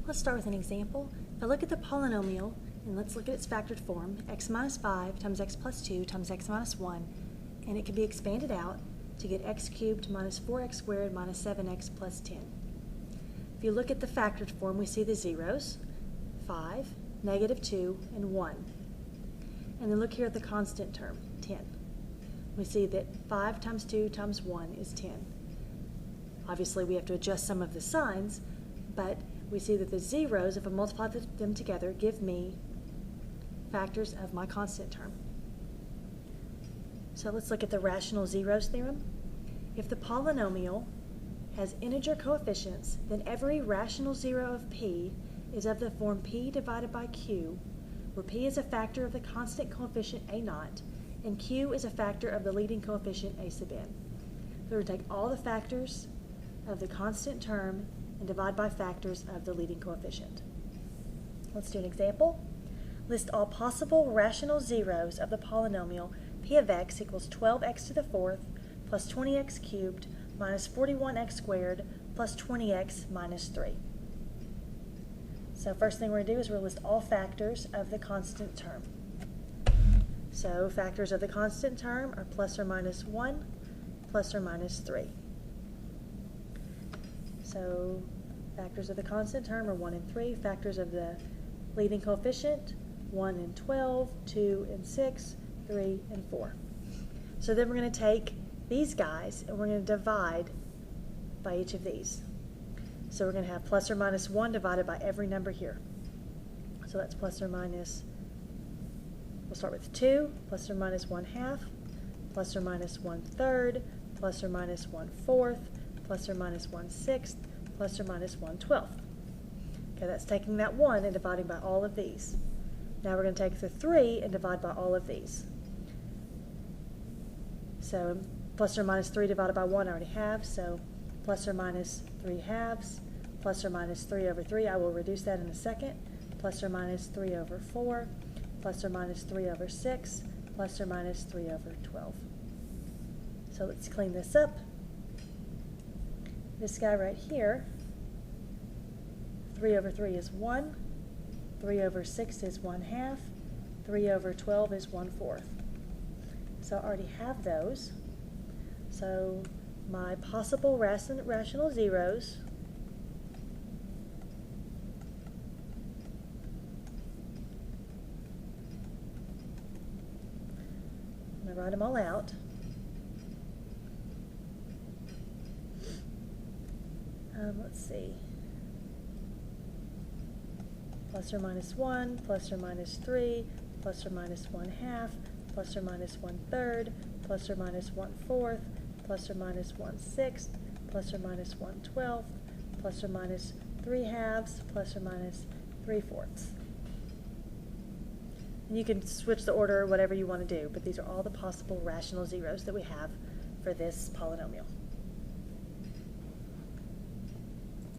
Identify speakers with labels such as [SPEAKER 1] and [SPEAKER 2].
[SPEAKER 1] Let's start with an example. If I look at the polynomial, and let's look at its factored form, x minus 5 times x plus 2 times x minus 1, and it can be expanded out to get x cubed minus 4x squared minus 7x plus 10. If you look at the factored form, we see the zeros, 5, negative 2, and 1. And then look here at the constant term, 10. We see that 5 times 2 times 1 is 10. Obviously, we have to adjust some of the signs, but we see that the zeros, if I multiply them together, give me factors of my constant term. So let's look at the Rational Zeroes Theorem. If the polynomial has integer coefficients, then every rational zero of p is of the form p divided by q, where p is a factor of the constant coefficient a naught, and q is a factor of the leading coefficient a sub n. So we're going to take all the factors of the constant term and divide by factors of the leading coefficient. Let's do an example. List all possible rational zeros of the polynomial p of x equals 12x to the fourth plus 20x cubed minus 41x squared plus 20x minus 3. So first thing we're going to do is we're going to list all factors of the constant term. So factors of the constant term are plus or minus 1, plus or minus 3. So factors of the constant term are 1 and 3. Factors of the leading coefficient, 1 and 12, 2 and 6, 3 and 4. So then we're going to take these guys and we're going to divide by each of these. So we're going to have plus or minus 1 divided by every number here. So that's plus or minus, we'll start with 2, plus or minus 1/2, plus or minus 1/3, plus or minus 1/4, plus or minus 1/6, plus or minus 1/12. Okay, that's taking that 1 and dividing by all of these. Now we're going to take the 3 and divide by all of these. So plus or minus 3 divided by 1 I already have, so plus or minus 3/2, plus or minus 3 over 3, I will reduce that in a second, plus or minus 3 over 4, plus or minus 3 over 6, plus or minus 3 over 12. So let's clean this up. This guy right here, 3 over 3 is 1, 3 over 6 is 1/2, 3 over 12 is 1/4. So I already have those. So my possible rational zeros I'm going to write them all out. Let's see. Plus or minus 1, plus or minus 3, plus or minus 1/2, plus or minus 1/3, plus or minus 1/4, plus or minus 1/6, plus or minus 1/12, plus or minus 3/2, plus or minus 3/4. And you can switch the order, whatever you want to do, but these are all the possible rational zeros that we have for this polynomial.